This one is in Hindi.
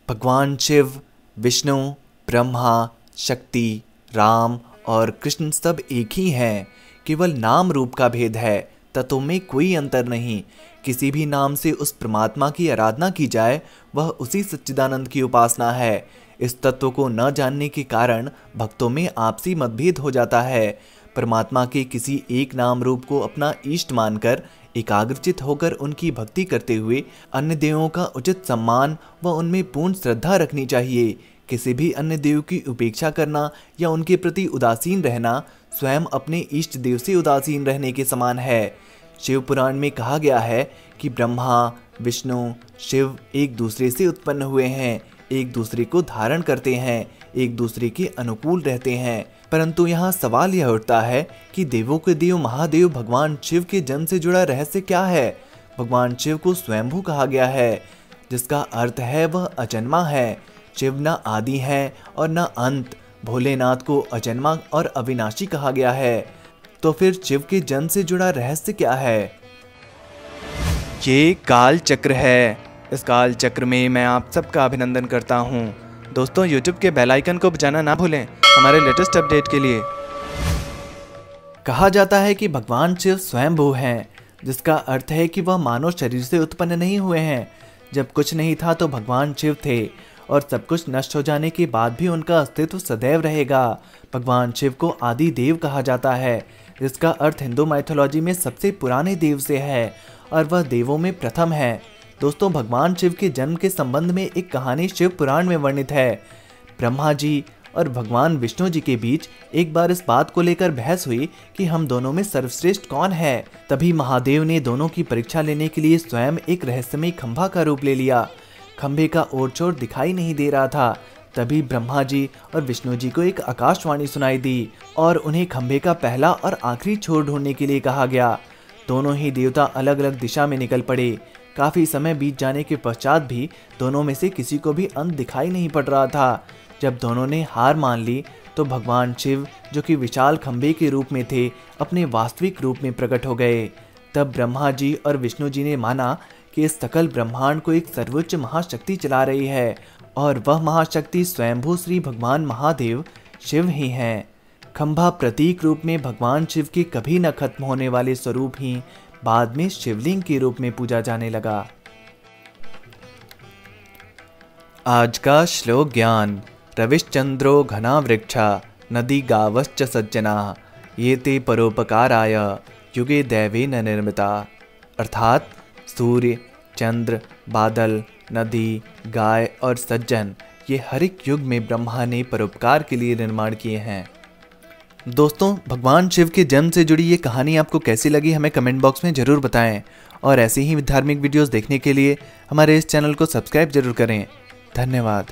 भगवान शिव, विष्णु, ब्रह्मा, शक्ति, राम और कृष्ण सब एक ही हैं। केवल नाम रूप का भेद है, तत्वों में कोई अंतर नहीं। किसी भी नाम से उस परमात्मा की आराधना की जाए, वह उसी सच्चिदानंद की उपासना है। इस तत्व को न जानने के कारण भक्तों में आपसी मतभेद हो जाता है। परमात्मा के किसी एक नाम रूप को अपना इष्ट मानकर एकाग्रचित होकर उनकी भक्ति करते हुए अन्य देवों का उचित सम्मान व उनमें पूर्ण श्रद्धा रखनी चाहिए। किसी भी अन्य देव की उपेक्षा करना या उनके प्रति उदासीन रहना स्वयं अपने इष्ट देव से उदासीन रहने के समान है। शिव पुराण में कहा गया है कि ब्रह्मा, विष्णु, शिव एक दूसरे से उत्पन्न हुए हैं, एक दूसरे को धारण करते हैं, एक दूसरे के अनुकूल रहते हैं। परंतु यहाँ सवाल यह उठता है कि देवों के देव महादेव भगवान शिव के जन्म से जुड़ा रहस्य क्या है। भगवान शिव को स्वयंभू कहा गया है, जिसका अर्थ है वह अजन्मा है। शिव न आदि है और न अंत। भोलेनाथ को अजन्मा और अविनाशी कहा गया है। तो फिर शिव के जन्म से जुड़ा रहस्य क्या है? ये काल चक्र है। इस काल चक्र में मैं आप सबका अभिनंदन करता हूँ। दोस्तों, YouTube के बेल आइकन को बजाना ना भूलें हमारे लेटेस्ट अपडेट के लिए। कहा जाता है कि भगवान शिव स्वयंभू हैं, जिसका अर्थ है कि वह मानव शरीर से उत्पन्न नहीं हुए हैं। जब कुछ नहीं था तो भगवान शिव थे, और सब कुछ नष्ट हो जाने के बाद भी उनका अस्तित्व सदैव रहेगा। भगवान शिव को आदि देव कहा जाता है, जिसका अर्थ हिंदू माइथोलॉजी में सबसे पुराने देव से है और वह देवों में प्रथम है। दोस्तों, भगवान शिव के जन्म के संबंध में एक कहानी शिव पुराण में वर्णित है। ब्रह्मा जी और भगवान विष्णु जी के बीच एक बार इस बात को लेकर बहस हुई कि हम दोनों में सर्वश्रेष्ठ कौन है। तभी महादेव ने दोनों की परीक्षा लेने के लिए स्वयं एक रहस्यमय खंभा का रूप ले लिया। खंभे का ओर छोर दिखाई नहीं दे रहा था। तभी ब्रह्मा जी और विष्णु जी को एक आकाशवाणी सुनाई दी और उन्हें खंभे का पहला और आखिरी छोर ढूंढने के लिए कहा गया। दोनों ही देवता अलग अलग दिशा में निकल पड़े। काफी समय बीत जाने के पश्चात भी दोनों में से किसी को भी अंत दिखाई नहीं पड़ रहा था। जब दोनों ने हार मान ली तो भगवान शिव, जो कि विशाल खंभे के रूप में थे, अपने वास्तविक रूप में प्रकट हो गए। तब ब्रह्मा जी और विष्णु जी ने माना कि इस सकल ब्रह्मांड को एक सर्वोच्च महाशक्ति चला रही है और वह महाशक्ति स्वयंभू श्री भगवान महादेव शिव ही हैं। खंभा प्रतीक रूप में भगवान शिव के कभी न खत्म होने वाले स्वरूप ही बाद में शिवलिंग के रूप में पूजा जाने लगा। आज का श्लोक ज्ञान। रविश्चंद्रो घना वृक्षा नदी गावश्च सज्जना ये ते परोपकाराय युगे दैवे न निर्मिता। अर्थात सूर्य, चंद्र, बादल, नदी, गाय और सज्जन ये हर एक युग में ब्रह्मा ने परोपकार के लिए निर्माण किए हैं। दोस्तों, भगवान शिव के जन्म से जुड़ी ये कहानी आपको कैसी लगी हमें कमेंट बॉक्स में ज़रूर बताएं और ऐसी ही धार्मिक वीडियोस देखने के लिए हमारे इस चैनल को सब्सक्राइब जरूर करें। धन्यवाद।